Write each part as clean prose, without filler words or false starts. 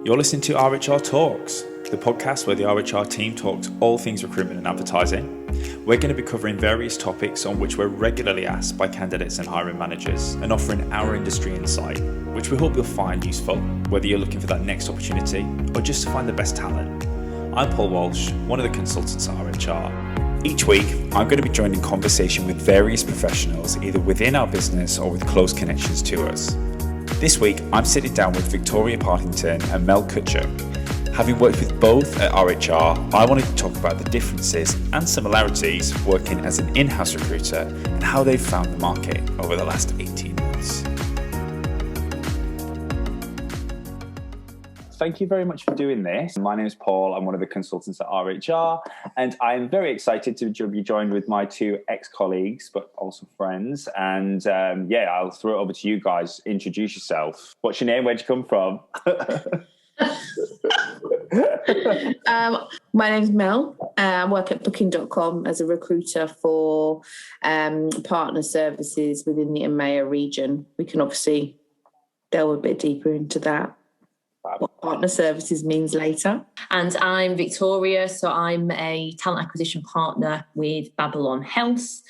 You're listening to RHR Talks, the podcast where the RHR team talks all things recruitment and advertising. We're going to be covering various topics on which we're regularly asked by candidates and hiring managers and offering our industry insight, which we hope you'll find useful, whether you're looking for that next opportunity or just to find the best talent. I'm Paul Walsh, one of the consultants at RHR. Each week, I'm going to be joined in conversation with various professionals, either within our business or with close connections to us. This week, I'm sitting down with Victoria Partington and Mel Kucuk. Having worked with both at RHR, I wanted to talk about the differences and similarities working as an in-house recruiter and how they've found the market over the last 18 months. Thank you very much for doing this. My name is Paul. I'm one of the consultants at RHR, and I'm very excited to be joined with my two ex-colleagues, but also friends. And I'll throw it over to you guys. Introduce yourself. What's your name? Where'd you come from? My name's Mel. I work at booking.com as a recruiter for partner services within the EMEA region. We can obviously delve a bit deeper into that. What partner services means later. And I'm Victoria, so I'm a talent acquisition partner with Babylon Health,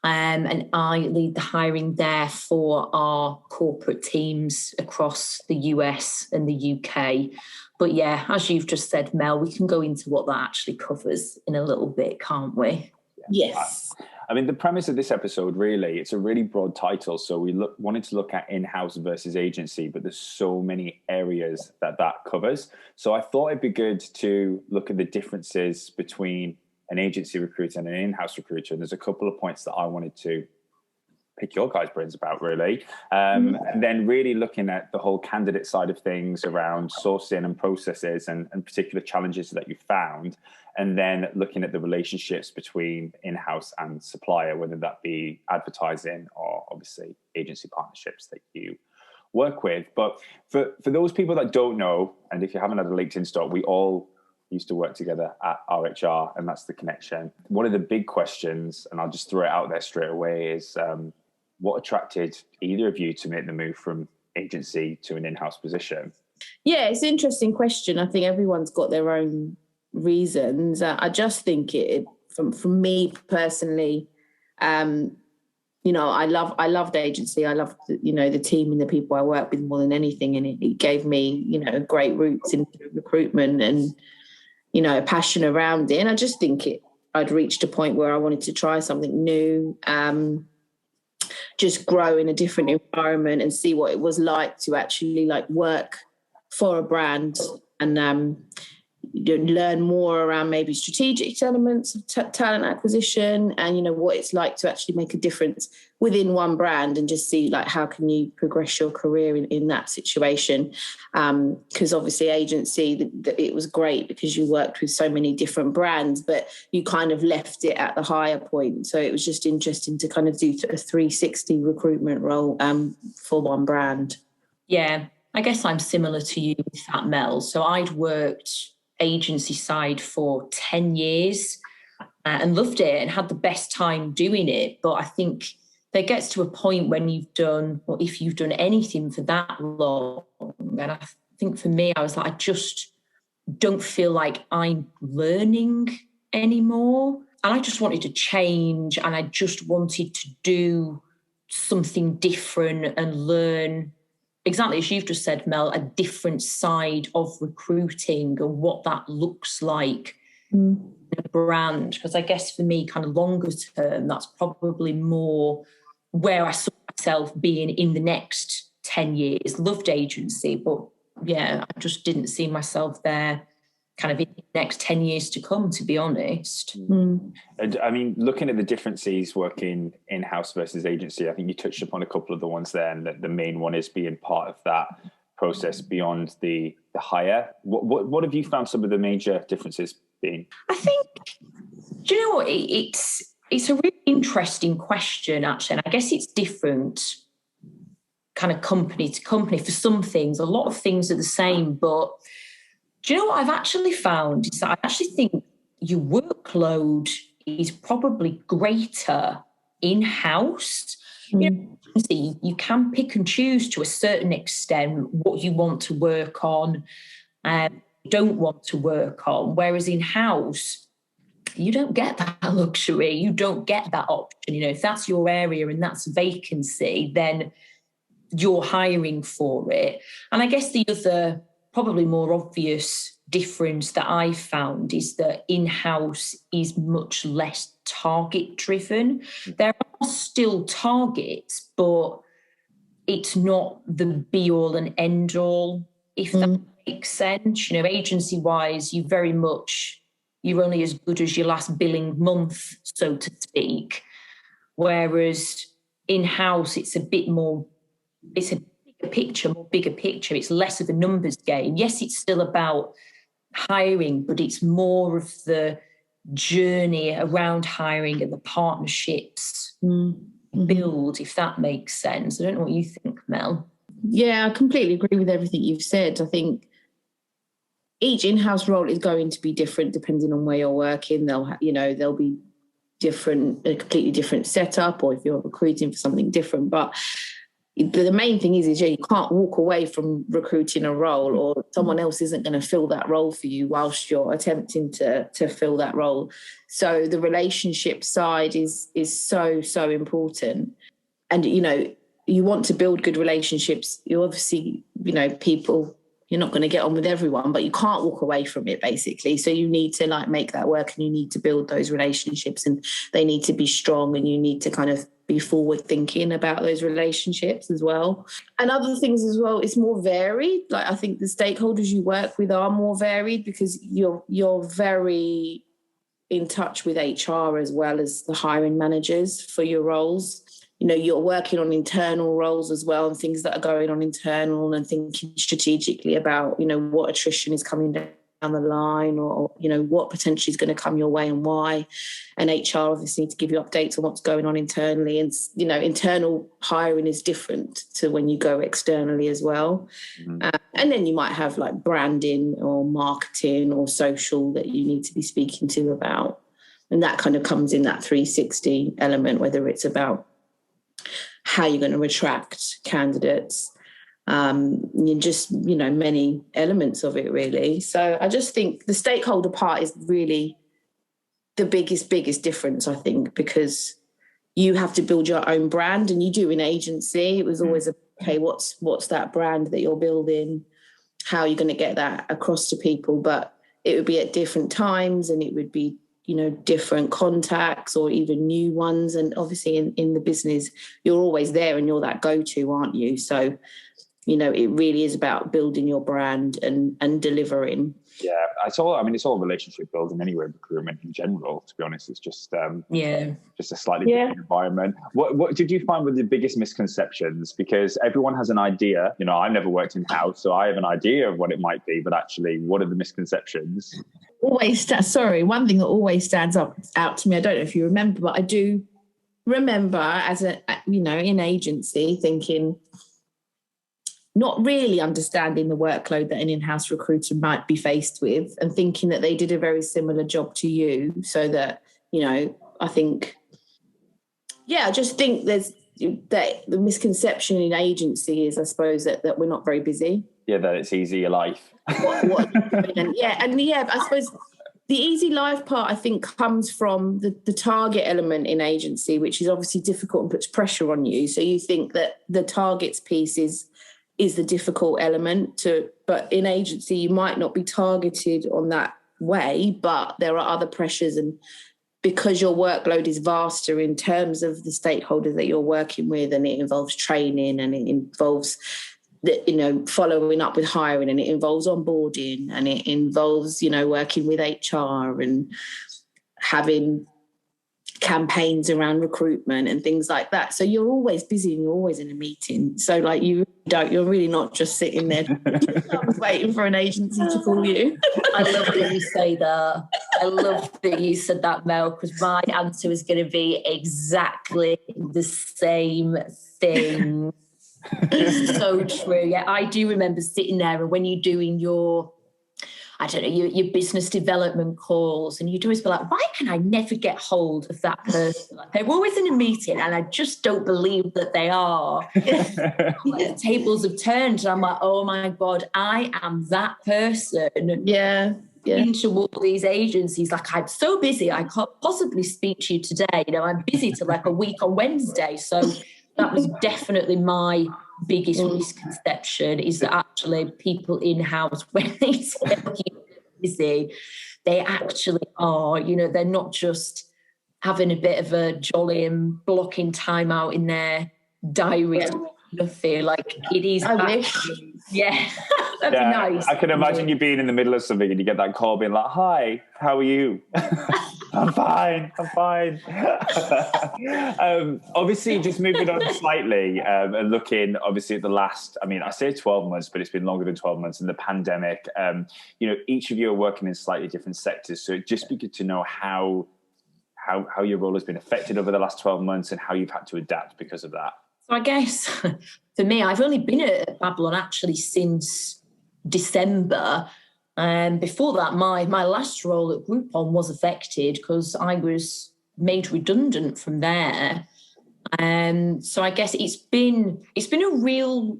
and I lead the hiring there for our corporate teams across the US and the UK. But yeah, as you've just said, Mel, we can go into what that actually covers in a little bit, can't we? Yes. I mean, the premise of this episode, really, it's a really broad title. So we wanted to look at in-house versus agency, but there's so many areas that covers. So I thought it'd be good to look at the differences between an agency recruiter and an in-house recruiter. And there's a couple of points that I wanted to pick your guys' brains about, really. And then really looking at the whole candidate side of things around sourcing and processes and particular challenges that you found. And then looking at the relationships between in-house and supplier, whether that be advertising or obviously agency partnerships that you work with. But for those people that don't know, and if you haven't had a LinkedIn stalk, we all used to work together at RHR, and that's the connection. One of the big questions, and I'll just throw it out there straight away, is what attracted either of you to make the move from agency to an in-house position? Yeah, it's an interesting question. I think everyone's got their own reasons. I just think from me personally, I loved agency. I loved, the team and the people I work with more than anything. And it gave me, great roots into recruitment and, a passion around it. And I just think I'd reached a point where I wanted to try something new, just grow in a different environment and see what it was like to actually work for a brand and learn more around maybe strategic elements of talent acquisition and, what it's like to actually make a difference within one brand and just see how can you progress your career in that situation. Because obviously agency, it was great because you worked with so many different brands, but you kind of left it at the higher point. So it was just interesting to kind of do a 360 recruitment role for one brand. Yeah, I guess I'm similar to you with that, Mel. So I'd worked agency side for 10 years and loved it and had the best time doing it. But I think there gets to a point when if you've done anything for that long, and I think for me, I was like, I just don't feel like I'm learning anymore. And I just wanted to change and I just wanted to do something different and learn, exactly as you've just said, Mel, a different side of recruiting and what that looks like in a brand. Because I guess for me, kind of longer term, that's probably more where I saw myself being in the next 10 years. Loved agency, but yeah, I just didn't see myself there kind of in the next 10 years to come, to be honest. And I mean, looking at the differences working in-house versus agency, I think you touched upon a couple of the ones there, and the main one is being part of that process beyond the hire. What have you found some of the major differences being? I think, do you know what, it's a really interesting question, actually, and I guess it's different kind of company to company. For some things, a lot of things are the same, but do you know what I've actually found is that I actually think your workload is probably greater in-house. You can pick and choose to a certain extent what you want to work on. don't want to work on. Whereas in-house, you don't get that luxury. You don't get that option. You know, if that's your area and that's a vacancy, then you're hiring for it. And I guess the other, probably more obvious difference that I've found is that in-house is much less target driven. There are still targets, but it's not the be all and end all, if that makes sense. You know, agency wise, you're only as good as your last billing month, so to speak. Whereas in-house, it's a bit more, it's a bigger picture. It's less of a numbers game. Yes, it's still about hiring, but it's more of the journey around hiring and the partnerships build, if that makes sense. I don't know what you think, Mel. Yeah, I completely agree with everything you've said. I think each in-house role is going to be different depending on where you're working. There'll be different, a completely different setup, or if you're recruiting for something different. But the main thing is you can't walk away from recruiting a role, or someone else isn't going to fill that role for you whilst you're attempting to fill that role. So the relationship side is so important. And, you know, you want to build good relationships. You obviously, you know, people, you're not going to get on with everyone, but you can't walk away from it, basically. So you need to like make that work, and you need to build those relationships, and they need to be strong, and you need to kind of be forward thinking about those relationships as well. And other things as well, it's more varied. Like, I think the stakeholders you work with are more varied because you're very in touch with HR as well as the hiring managers for your roles. You know, you're working on internal roles as well, and things that are going on internal, and thinking strategically about, you know, what attrition is coming down the line, or, you know, what potentially is going to come your way and why. And HR obviously need to give you updates on what's going on internally. And, you know, internal hiring is different to when you go externally as well. And then you might have like branding or marketing or social that you need to be speaking to about. And that kind of comes in that 360 element, whether it's about how you're going to attract candidates, just, you know, many elements of it really. So I just think the stakeholder part is really the biggest difference, I think, because you have to build your own brand, and you do in agency. It was always okay, what's that brand that you're building? How are you going to get that across to people? But it would be at different times, and it would be, you know, different contacts or even new ones. And obviously in the business, you're always there and you're that go-to, aren't you? So, you know, it really is about building your brand and delivering. Yeah, it's all relationship building anyway, recruitment in general, to be honest. It's just just a slightly different environment. What did you find were the biggest misconceptions? Because everyone has an idea. You know, I've never worked in house, so I have an idea of what it might be, but actually, what are the misconceptions? One thing that always stands out to me, I don't know if you remember, but I do remember in agency thinking, not really understanding the workload that an in-house recruiter might be faced with, and thinking that they did a very similar job to you. So that, you know, I just think there's that the misconception in agency is, I suppose, that we're not very busy. Yeah, that it's easy life. I suppose the easy life part, I think, comes from the target element in agency, which is obviously difficult and puts pressure on you. So you think that the targets piece is the difficult element but in agency you might not be targeted on that way, but there are other pressures, and because your workload is vaster in terms of the stakeholders that you're working with, and it involves training, and it involves following up with hiring, and it involves onboarding, and it involves, you know, working with HR and having campaigns around recruitment and things like that. So you're always busy and you're always in a meeting. So like you're really not just sitting there waiting for an agency to call you. I love that you say that. I love that you said that, Mel, because my answer is going to be exactly the same thing. It's so true. Yeah, I do remember sitting there, and when you're doing your I don't know, your business development calls, and you'd always be like, why can I never get hold of that person? Like, they're always in a meeting and I just don't believe that they are. The tables have turned and I'm like, oh my God, I am that person. Yeah. Into all these agencies, like, I'm so busy, I can't possibly speak to you today. You know, I'm busy till like a week on Wednesday. So that was definitely my biggest misconception, is that actually people in-house, when they tell you busy, they actually are, you know, they're not just having a bit of a jolly and blocking time out in their diary. Nothing like it is. I wish. Yeah, that'd be nice. I can imagine you being in the middle of something and you get that call being like, "Hi, how are you?" I'm fine. Obviously, just moving on slightly and looking obviously at the last, I mean, I say 12 months, but it's been longer than 12 months in the pandemic. You know, each of you are working in slightly different sectors, so it'd just be good to know how your role has been affected over the last 12 months and how you've had to adapt because of that. So I guess for me, I've only been at Babylon actually since December. Before that, my last role at Groupon was affected because I was made redundant from there. So I guess it's been a real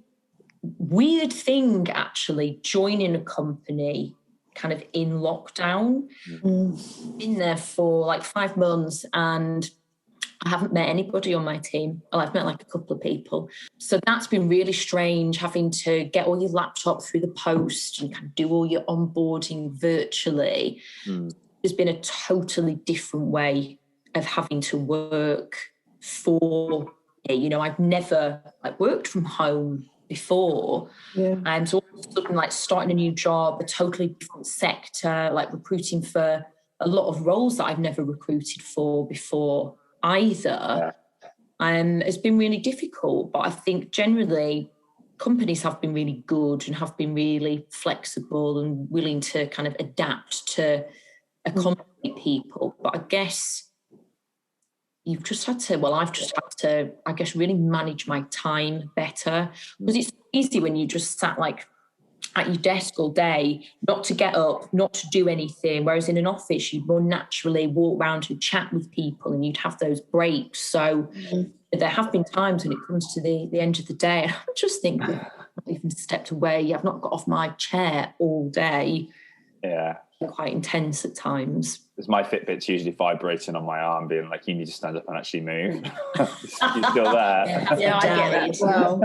weird thing, actually, joining a company kind of in lockdown. Been there for like 5 months and I haven't met anybody on my team. Well, I've met like a couple of people. So that's been really strange, having to get all your laptop through the post and kind of do all your onboarding virtually. There's been a totally different way of having to work for, you know, I've never worked from home before. And so all of a sudden, like starting a new job, a totally different sector, like recruiting for a lot of roles that I've never recruited for before either, has been really difficult. But I think generally companies have been really good and have been really flexible and willing to kind of adapt to accommodate people. But I guess I've just had to, I guess, really manage my time better, because it's easy when you just sat like at your desk all day, not to get up, not to do anything. Whereas in an office, you'd more naturally walk around and chat with people and you'd have those breaks. So there have been times when it comes to the end of the day, and I just think I've not even stepped away. I've not got off my chair all day. Yeah. Quite intense at times. Because my Fitbit's usually vibrating on my arm, being like, you need to stand up and actually move. You're still there. Yeah, I get that as well.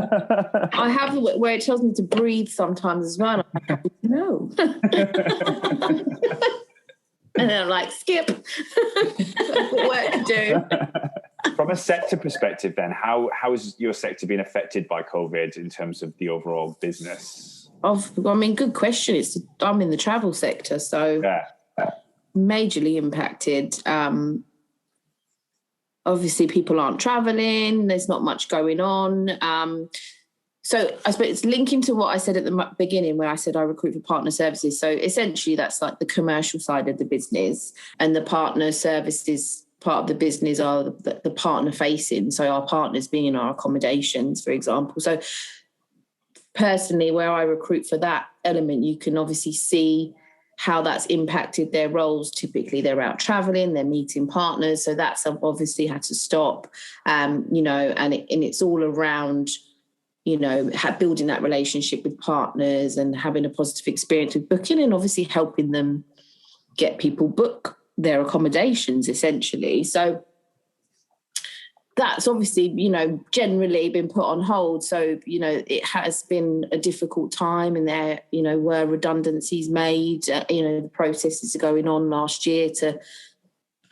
I have where it tells me to breathe sometimes as well. I'm like, no. And then I'm like, skip. Work to do. From a sector perspective then, how has your sector been affected by COVID in terms of the overall business? I mean, good question. I'm in the travel sector, so majorly impacted. Obviously, people aren't traveling. There's not much going on. So I suppose it's linking to what I said at the beginning, where I said I recruit for partner services. So essentially, that's like the commercial side of the business, and the partner services part of the business are the partner facing. So our partners being our accommodations, for example. So personally, where I recruit for that element, you can obviously see how that's impacted their roles. Typically, they're out traveling, they're meeting partners. So that's obviously had to stop, you know, and it's all around, you know, building that relationship with partners and having a positive experience with booking, and obviously helping them get people book their accommodations, essentially. So that's obviously, you know, generally been put on hold. So, you know, it has been a difficult time, and there, you know, were redundancies made. You know, the processes are going on last year to,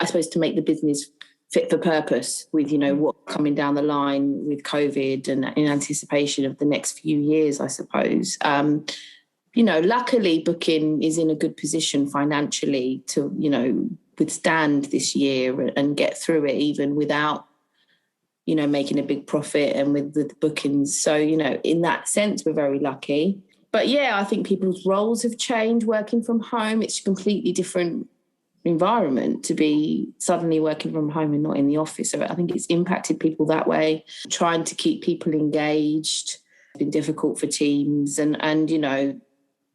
I suppose, to make the business fit for purpose with, you know, what's coming down the line with COVID and in anticipation of the next few years, I suppose. You know, luckily Booking is in a good position financially to, you know, withstand this year and get through it even without, you know, making a big profit and with the bookings. So, you know, in that sense, we're very lucky. But yeah, I think people's roles have changed working from home. It's a completely different environment to be suddenly working from home and not in the office. So I think it's impacted people that way. Trying to keep people engaged, it's been difficult for teams. And you know,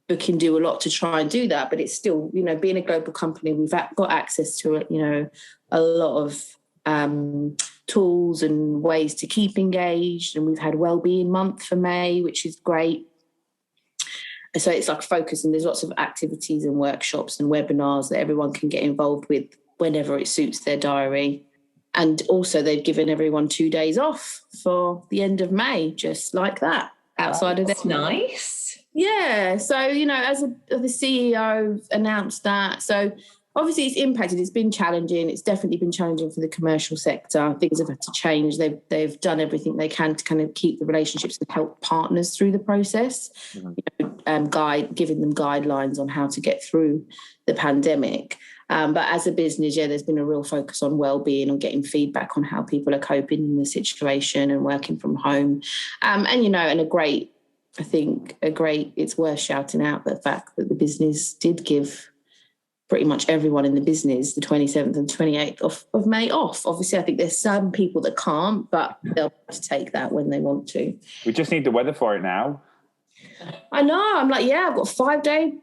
Booking do a lot to try and do that, but it's still, you know, being a global company, we've got access to, you know, a lot of tools and ways to keep engaged. And we've had Wellbeing Month for May, which is great. So it's like focus, and there's lots of activities and workshops and webinars that everyone can get involved with whenever it suits their diary. And also they've given everyone 2 days off for the end of May, just like that, outside of That's nice. Yeah. So, you know, as the CEO announced that. So obviously it's impacted. It's been challenging. It's definitely been challenging for the commercial sector. Things have had to change. They've done everything they can to kind of keep the relationships and help partners through the process, you know, giving them guidelines on how to get through the pandemic. But as a business, yeah, there's been a real focus on well-being, on getting feedback on how people are coping in the situation and working from home. And, you know, and it's worth shouting out the fact that the business did give pretty much everyone in the business the 27th and 28th of May off. Obviously, I think there's some people that can't, but they'll have to take that when they want to. We just need the weather for it now. I know. I'm like, yeah, I've got a 5-day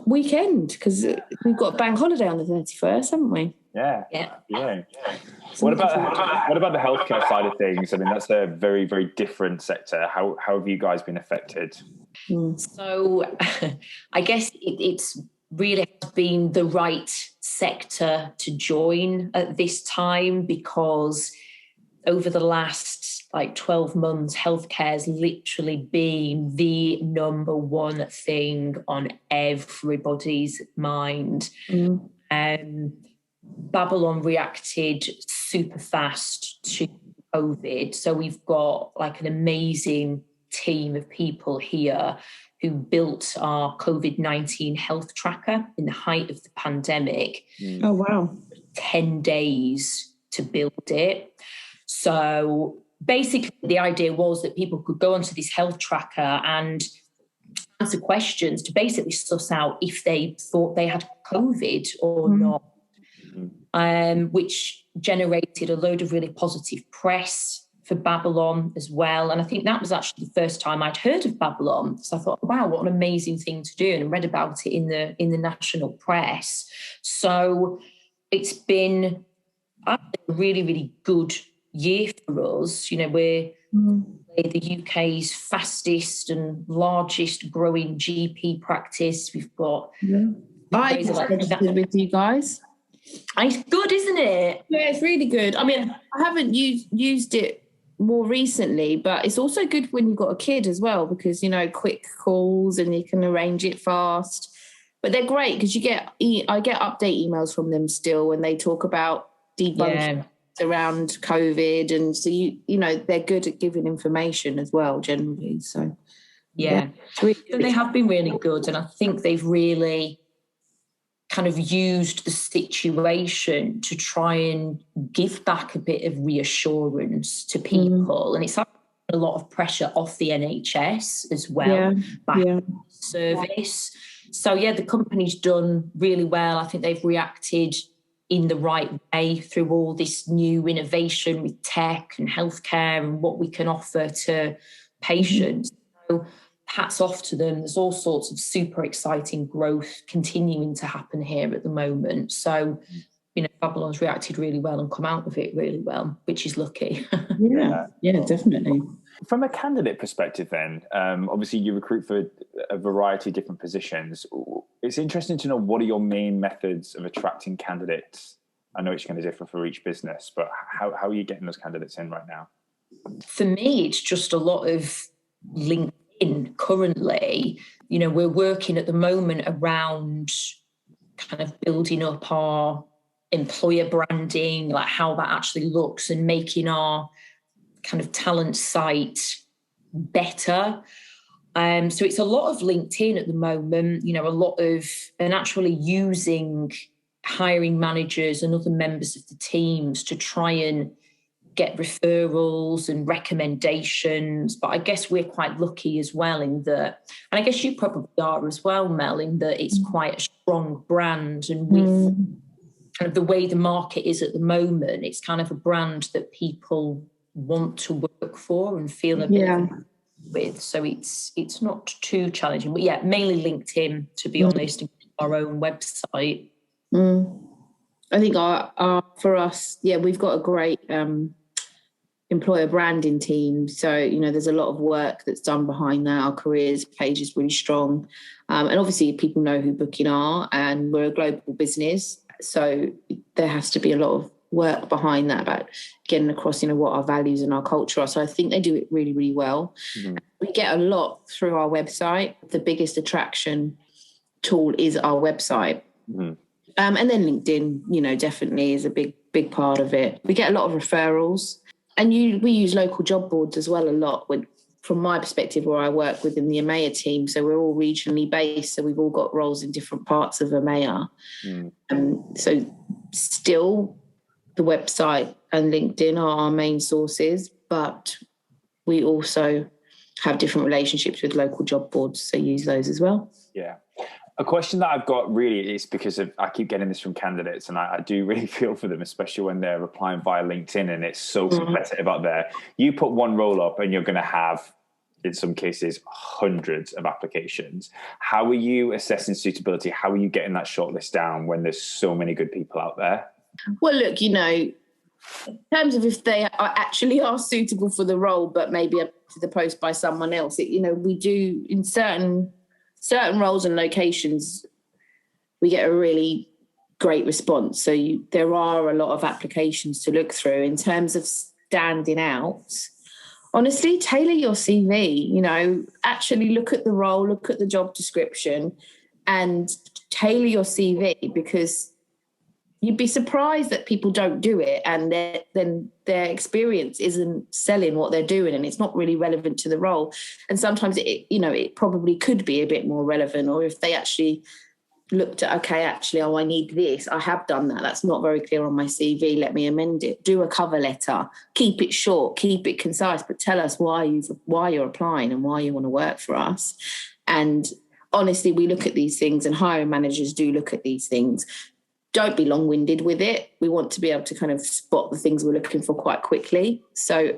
weekend because we've got a bank holiday on the 31st, haven't we? Yeah. What about the healthcare side of things? I mean, that's a very, very different sector. How have you guys been affected? So I guess it's really been the right sector to join at this time, because over the last 12 months, healthcare has literally been the number one thing on everybody's mind. Babylon reacted super fast to COVID. So we've got an amazing team of people here who built our COVID-19 health tracker in the height of the pandemic. Oh, wow. 10 days to build it. So basically the idea was that people could go onto this health tracker and answer questions to basically suss out if they thought they had COVID or not, which generated a load of really positive press for Babylon as well. And I think that was actually the first time I'd heard of Babylon. So I thought, wow, what an amazing thing to do, and I read about it in the national press. So it's been a really, really good year for us. You know, we're the UK's fastest and largest growing GP practice. We've got I registered with you guys. It's good, isn't it? Yeah, it's really good. I mean, I haven't used it more recently, but it's also good when you've got a kid as well, because, you know, quick calls and you can arrange it fast. But they're great because I get update emails from them still when they talk about debunking around COVID, and so you know they're good at giving information as well generally. So really they have been really good, and I think they've really kind of used the situation to try and give back a bit of reassurance to people. And it's a lot of pressure off the NHS as well, service. So, the company's done really well. I think they've reacted in the right way through all this new innovation with tech and healthcare and what we can offer to patients. So hats off to them. There's all sorts of super exciting growth continuing to happen here at the moment. So, you know, Babylon's reacted really well and come out of it really well, which is lucky. Yeah, definitely. From a candidate perspective then, obviously you recruit for a variety of different positions. It's interesting to know, what are your main methods of attracting candidates? I know it's going to differ for each business, but how are you getting those candidates in right now? For me, it's just a lot of LinkedIn currently. You know, we're working at the moment around kind of building up our employer branding, like how that actually looks, and making our kind of talent site better. So it's a lot of LinkedIn at the moment, you know, and actually using hiring managers and other members of the teams to try and get referrals and recommendations. But I guess we're quite lucky as well in that, and I guess you probably are as well, Mel, in that it's quite a strong brand, and with kind of the way the market is at the moment, it's kind of a brand that people want to work for and feel a bit with, so it's not too challenging. But yeah, mainly LinkedIn, to be honest, and our own website. I think for us, we've got a great employer branding team. So, there's a lot of work that's done behind that. Our careers page is really strong. And obviously people know who Booking are, and we're a global business. So there has to be a lot of work behind that about getting across, what our values and our culture are. So I think they do it really, really well. We get a lot through our website. The biggest attraction tool is our website. And then LinkedIn, definitely is a big part of it. We get a lot of referrals, and we use local job boards as well a lot. From my perspective, where I work within the EMEA team, so we're all regionally based, so we've all got roles in different parts of EMEA. So still, the website and LinkedIn are our main sources, but we also have different relationships with local job boards, so use those as well. Yeah. A question that I've got really is because I keep getting this from candidates, and I do really feel for them, especially when they're applying via LinkedIn and it's so competitive out there. You put one role up and you're going to have, in some cases, hundreds of applications. How are you assessing suitability? How are you getting that shortlist down when there's so many good people out there? Well, look, in terms of if they are suitable for the role, but maybe up to the post by someone else, we do in certain roles and locations, we get a really great response. So there are a lot of applications to look through. In terms of standing out, honestly, tailor your CV, actually look at the role, look at the job description and tailor your CV, because you'd be surprised that people don't do it, and then their experience isn't selling what they're doing, and it's not really relevant to the role. And sometimes it probably could be a bit more relevant, or if they actually looked at, I need this, I have done that, that's not very clear on my CV, let me amend it. Do a cover letter, keep it short, keep it concise, but tell us why you're applying and why you want to work for us. And honestly, we look at these things, and hiring managers do look at these things. Don't be long-winded with it. We want to be able to kind of spot the things we're looking for quite quickly. So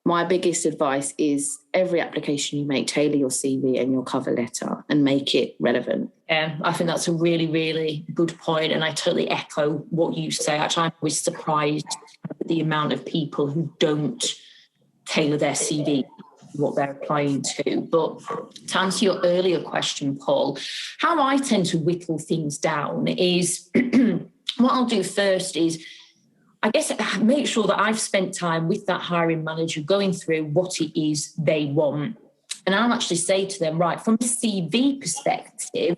my biggest advice is every application you make, tailor your CV and your cover letter and make it relevant. Yeah, I think that's a really, really good point, and I totally echo what you say. Actually, I'm always surprised at the amount of people who don't tailor their CV what they're applying to. But to answer your earlier question, Paul, how I tend to whittle things down is what I'll do first is, I guess, make sure that I've spent time with that hiring manager going through what it is they want. And I'll actually say to them, right, from a CV perspective,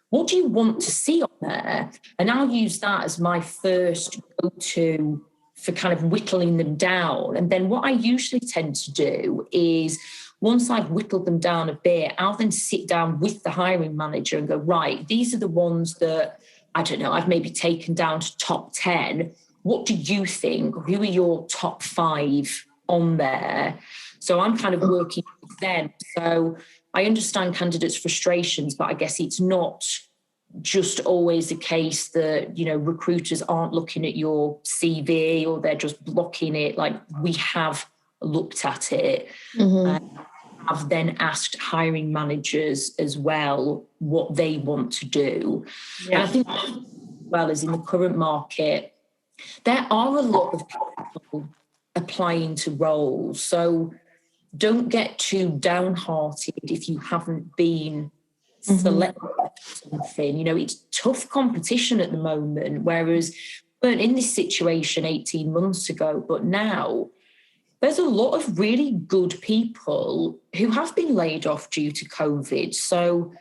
what do you want to see on there? And I'll use that as my first go-to for kind of whittling them down. And then what I usually tend to do is, once I've whittled them down a bit, I'll then sit down with the hiring manager and go, right, these are the ones that, I don't know, I've maybe taken down to top 10. What do you think? Who are your top 5 on there? So I'm kind of working with them. So I understand candidates' frustrations, but I guess it's not just always the case that, recruiters aren't looking at your CV or they're just blocking it. Like, we have looked at it. I've then asked hiring managers as well what they want to do. Yeah. And I think, well, as in the current market, there are a lot of people applying to roles. So don't get too downhearted if you haven't been selected for something. It's tough competition at the moment, whereas we weren't in this situation 18 months ago, but now there's a lot of really good people who have been laid off due to COVID. So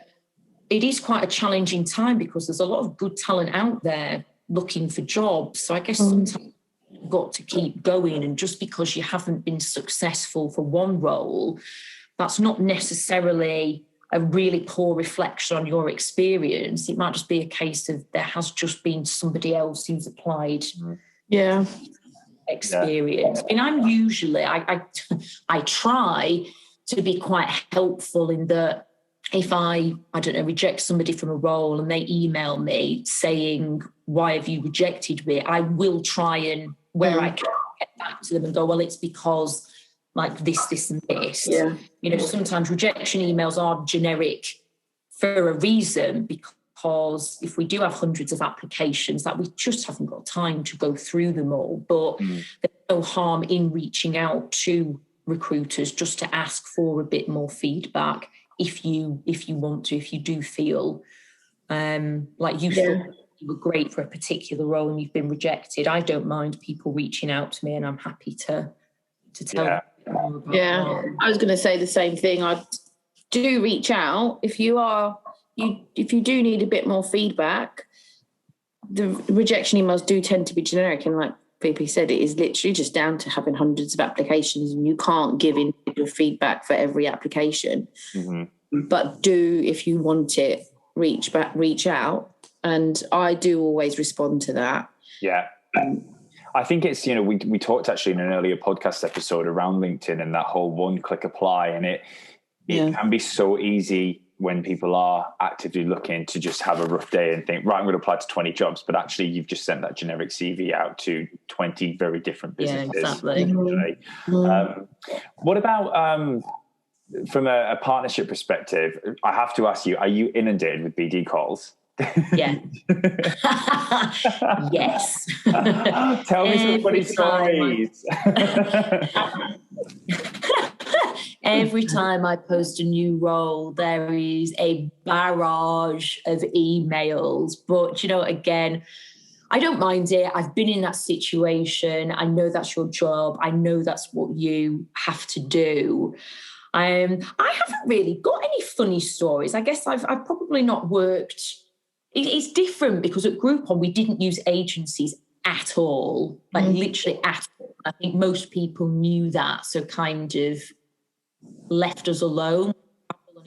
it is quite a challenging time because there's a lot of good talent out there looking for jobs. So I guess sometimes you've got to keep going. And just because you haven't been successful for one role, that's not necessarily a really poor reflection on your experience. It might just be a case of there has just been somebody else who's applied. Yeah. Experience. I mean, I'm usually, I try to be quite helpful in that if I don't know, reject somebody from a role and they email me saying, why have you rejected me? I will try and, where I can, get back to them and go, well, it's because like this, and this. Yeah. You know, sometimes rejection emails are generic for a reason, because if we do have hundreds of applications, that we just haven't got time to go through them all. But there's no harm in reaching out to recruiters just to ask for a bit more feedback if you want to, if you do feel like you thought you were great for a particular role and you've been rejected. I don't mind people reaching out to me, and I'm happy to tell them more about that. I was going to say the same thing. I do reach out if you do need a bit more feedback. The rejection emails do tend to be generic, and like VP said, it is literally just down to having hundreds of applications, and you can't give individual feedback for every application. But do, if you want it, reach out, and I do always respond to that. I think it's, you know, we talked actually in an earlier podcast episode around LinkedIn and that whole one-click apply, and it can be so easy when people are actively looking to just have a rough day and think, right, I'm going to apply to 20 jobs, but actually you've just sent that generic CV out to 20 very different businesses. Yeah, exactly. What about from a partnership perspective? I have to ask you, are you inundated with BD calls? Yeah. Yes. Tell me some funny stories. Every time I post a new role, there is a barrage of emails. But, you know, again, I don't mind it. I've been in that situation. I know that's your job. I know that's what you have to do. I haven't really got any funny stories. I guess I've probably not worked. It's different because at Groupon, we didn't use agencies at all, like literally at all. I think most people knew that, so kind of left us alone.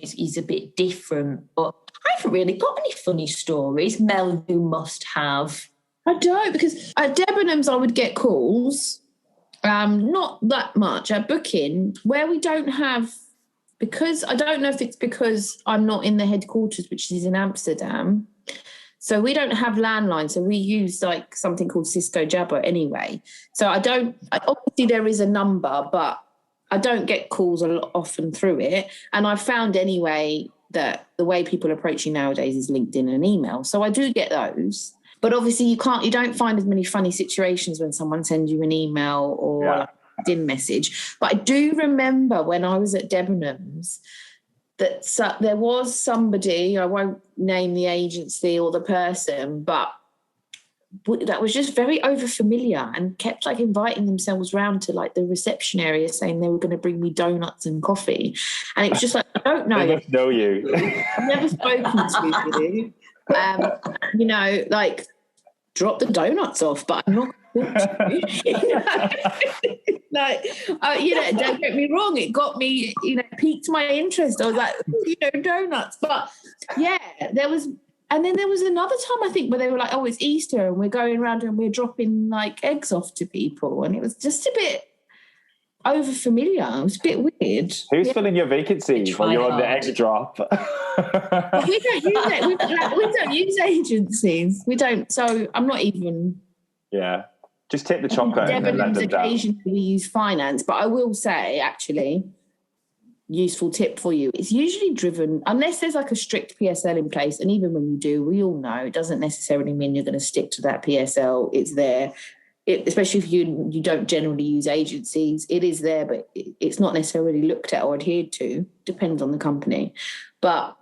Is a bit different, but I haven't really got any funny stories. Mel, you must have. I don't, because at Debenhams I would get calls, not that much. At Booking, where we don't have, because I don't know if it's because I'm not in the headquarters, which is in Amsterdam, so we don't have landline, so we use like something called Cisco Jabber anyway. So obviously there is a number, but I don't get calls often through it. And I've found anyway that the way people approach you nowadays is LinkedIn and email. So I do get those. But obviously you don't find as many funny situations when someone sends you an email or like a LinkedIn message. But I do remember when I was at Debenhams that there was somebody, I won't name the agency or the person, but that was just very overfamiliar and kept like inviting themselves round to like the reception area saying they were going to bring me donuts and coffee. And it was just like, I don't know. They must know you. I've never spoken to you. You know, like drop the donuts off, but I'm not going to. You know? Like, you know, don't get me wrong, it got me, you know, piqued my interest. I was like, you know, donuts. But yeah, there was. And then there was another time, I think, where they were like, oh, it's Easter and we're going around and we're dropping like eggs off to people. And it was just a bit over familiar. It was a bit weird. Who's filling your vacancy while you're on the egg drop? We don't use it. We don't use agencies. We don't. So I'm not even. Yeah. Just take the chocolate and then let them down. Occasionally we use finance, but I will say, actually, useful tip for you, it's usually driven, unless there's like a strict PSL in place, and even when you do, we all know it doesn't necessarily mean you're going to stick to that PSL. It's there, especially if you don't generally use agencies. It is there, but it's not necessarily looked at or adhered to. Depends on the company, but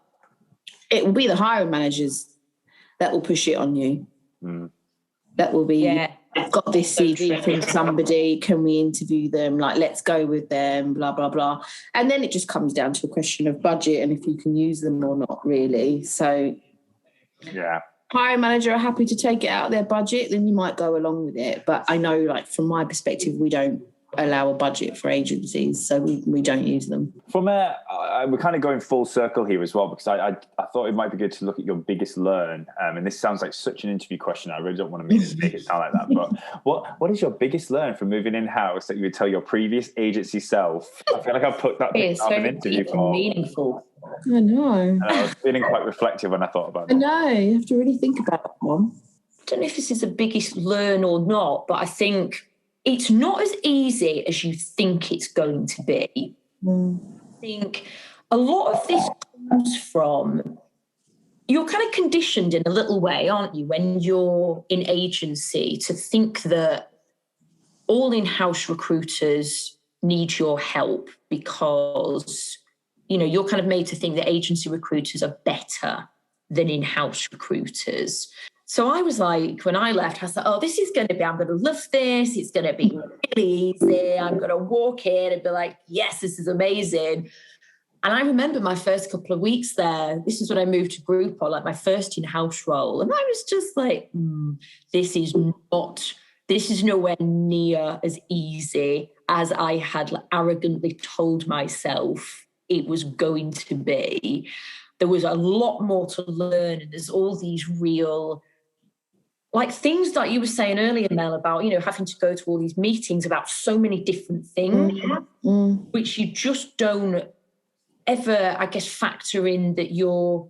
it will be the hiring managers that will push it on you. That will be I've got this CV from somebody, can we interview them? Like, let's go with them, blah, blah, blah. And then it just comes down to a question of budget and if you can use them or not, really. So, hiring manager are happy to take it out of their budget, then you might go along with it. But I know, like, from my perspective, we don't allow a budget for agencies, so we don't use them. We're kind of going full circle here as well, because I thought it might be good to look at your biggest learn, and this sounds like such an interview question. I really don't want to make it sound like that, but what is your biggest learn from moving in-house that you would tell your previous agency self? I feel like I've put that thing up an interview for. Meaningful. I know. And I was feeling quite reflective when I thought about it. I know, you have to really think about that one. I don't know if this is the biggest learn or not, but I think it's not as easy as you think it's going to be. I think a lot of this comes from, you're kind of conditioned in a little way, aren't you, when you're in agency, to think that all in-house recruiters need your help because, you're kind of made to think that agency recruiters are better than in-house recruiters. So I was like, when I left, I thought, oh, this is going to be, I'm going to love this. It's going to be really easy. I'm going to walk in and be like, yes, this is amazing. And I remember my first couple of weeks there, this is when I moved to Groupon, like my first in-house role. And I was just like, this is nowhere near as easy as I had arrogantly told myself it was going to be. There was a lot more to learn. And there's all these real, like things that you were saying earlier, Mel, about, having to go to all these meetings about so many different things, which you just don't ever, I guess, factor in that you're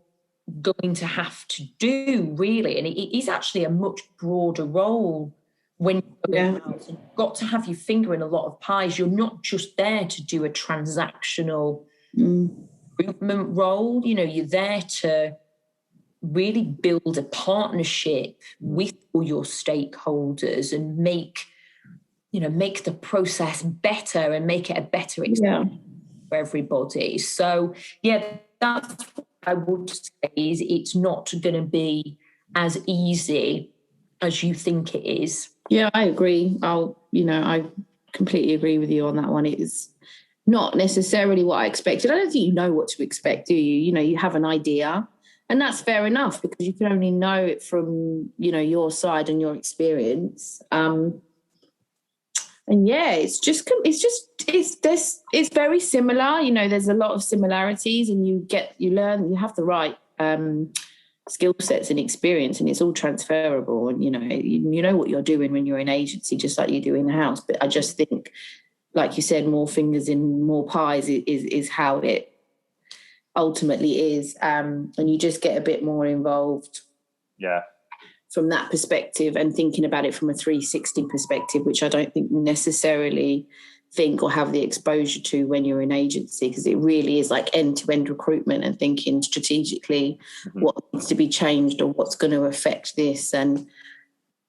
going to have to do, really. And it is actually a much broader role when you've got to have your finger in a lot of pies. You're not just there to do a transactional recruitment role. You're there to really build a partnership with all your stakeholders and make the process better and make it a better experience for everybody. So, that's what I would say, is it's not going to be as easy as you think it is. Yeah, I agree. I completely agree with you on that one. It is not necessarily what I expected. I don't think you know what to expect, do you? You have an idea, and that's fair enough because you can only know it from, your side and your experience. And it's very similar. There's a lot of similarities, and you learn, you have the right skill sets and experience, and it's all transferable. And you know what you're doing when you're in agency, just like you do in the house. But I just think, like you said, more fingers in more pies is how it ultimately is, and you just get a bit more involved. Yeah. From that perspective, and thinking about it from a 360 perspective, which I don't think you necessarily think or have the exposure to when you're in agency, because it really is like end-to-end recruitment and thinking strategically what needs to be changed or what's going to affect this. And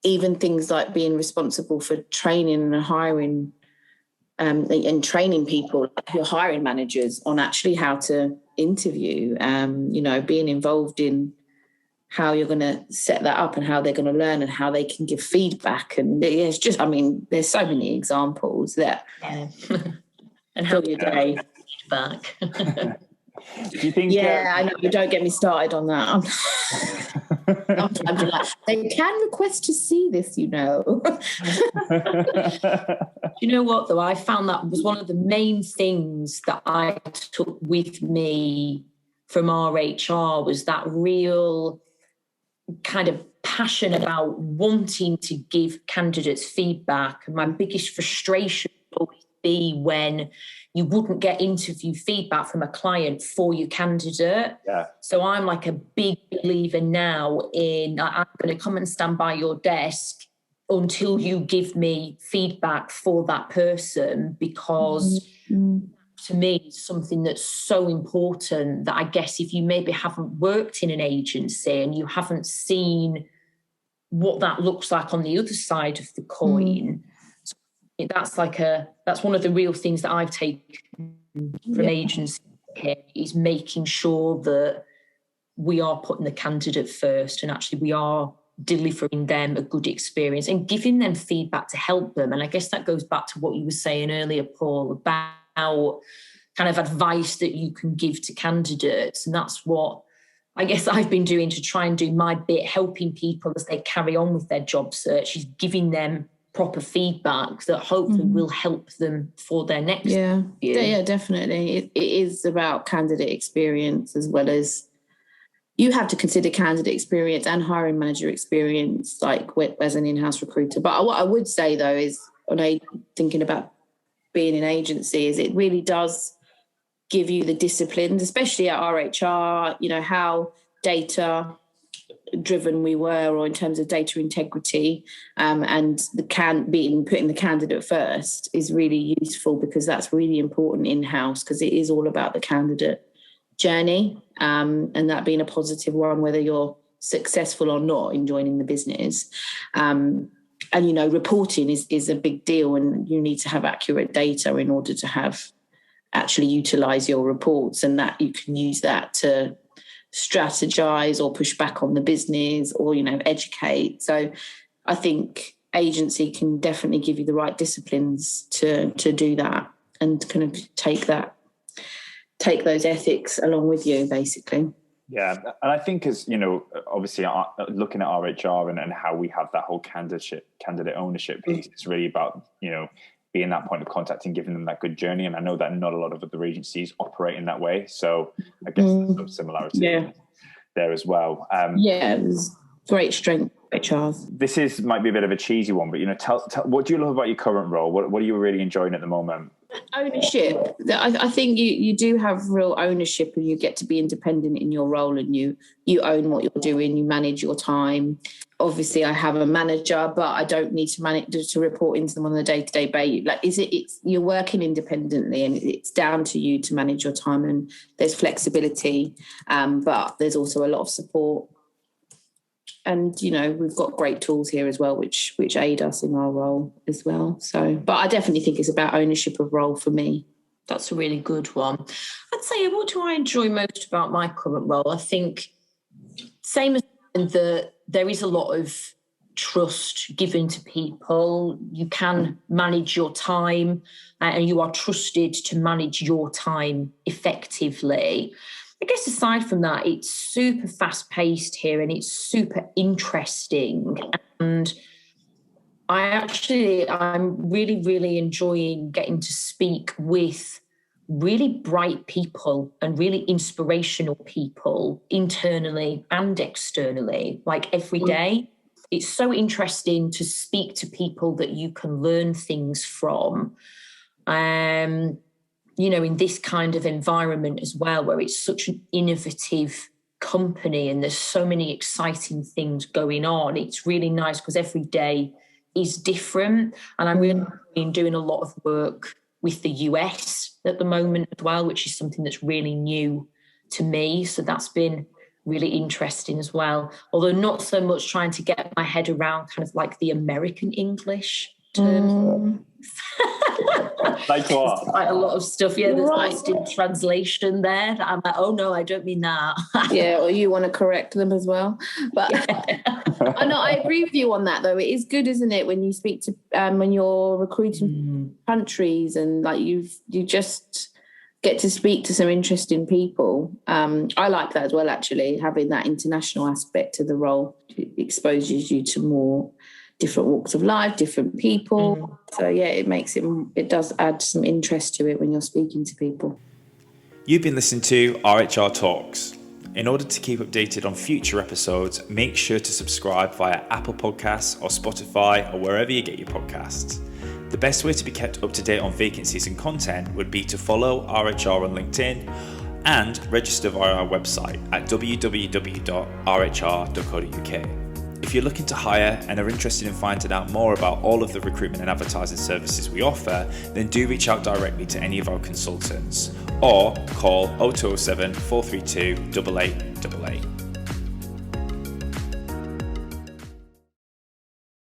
even things like being responsible for training and hiring and training people, like your hiring managers, on actually how to interview, being involved in how you're going to set that up and how they're going to learn and how they can give feedback. And it's just, there's so many examples that and how your day back. Do you think? Yeah, I know. You don't get me started on that. Sometimes you're like, they can request to see this, You know what, though? I found that was one of the main things that I took with me from RHR, was that real kind of passion about wanting to give candidates feedback. And my biggest frustration would always be when you wouldn't get interview feedback from a client for your candidate. Yeah. So I'm like a big believer now in, I'm going to come and stand by your desk until you give me feedback for that person, because to me, it's something that's so important that I guess if you maybe haven't worked in an agency and you haven't seen what that looks like on the other side of the coin, that's one of the real things that I've taken from agency here, is making sure that we are putting the candidate first and actually we are delivering them a good experience and giving them feedback to help them. And I guess that goes back to what you were saying earlier, Paul, about kind of advice that you can give to candidates. And that's what I guess I've been doing to try and do my bit, helping people as they carry on with their job search, is giving them proper feedback that hopefully will help them for their next year. Yeah, definitely. It is about candidate experience, as well as you have to consider candidate experience and hiring manager experience, like as an in-house recruiter. But what I would say, though, is when I thinking about being an agency, is it really does give you the disciplines, especially at RHR, how data driven we were, or in terms of data integrity, and putting the candidate first is really useful, because that's really important in-house, because it is all about the candidate journey, and that being a positive one, whether you're successful or not in joining the business. And, reporting is a big deal, and you need to have accurate data in order to actually utilize your reports, and that you can use that to strategize or push back on the business, or educate. So I think agency can definitely give you the right disciplines to do that, and kind of take those ethics along with you, basically. Yeah, and I think, as obviously looking at RHR and how we have that whole candidate ownership piece, it's really about being that point of contact and giving them that good journey. And I know that not a lot of other agencies operate in that way. So I guess there's some similarity there as well. There's great strength, HR. This might be a bit of a cheesy one, but tell what do you love about your current role? What are you really enjoying at the moment? Ownership. I think you do have real ownership, and you get to be independent in your role, and you own what you're doing, you manage your time. Obviously, I have a manager, but I don't need to report into them on a day-to-day basis. You're working independently, and it's down to you to manage your time, and there's flexibility, but there's also a lot of support. And, we've got great tools here as well, which aid us in our role as well. So, but I definitely think it's about ownership of role for me. That's a really good one. I'd say, what do I enjoy most about my current role? I think same as there is a lot of trust given to people. You can manage your time, and you are trusted to manage your time effectively. I guess aside from that, it's super fast-paced here, and it's super interesting. And I'm really, really enjoying getting to speak with really bright people and really inspirational people internally and externally, like every day. It's so interesting to speak to people that you can learn things from. In this kind of environment as well, where it's such an innovative company and there's so many exciting things going on. It's really nice because every day is different. And I'm really doing a lot of work with the US at the moment as well, which is something that's really new to me. So that's been really interesting as well. Although not so much trying to get my head around kind of like the American English terms. Like what? Quite a lot of stuff, there's lost in translation there. I'm like, oh no, I don't mean that. Or you want to correct them as well. But I agree with you on that, though. It is good, isn't it, when you speak to when you're recruiting countries, and like you just get to speak to some interesting people. I like that as well, actually, having that international aspect to the role. It exposes you to more different walks of life, different people. So it does add some interest to it when you're speaking to people. You've been listening to RHR Talks. In order to keep updated on future episodes, make sure to subscribe via Apple Podcasts or Spotify or wherever you get your podcasts. The best way to be kept up to date on vacancies and content would be to follow RHR on LinkedIn and register via our website at www.rhr.co.uk. If you're looking to hire and are interested in finding out more about all of the recruitment and advertising services we offer, then do reach out directly to any of our consultants or call 0207 432 8888.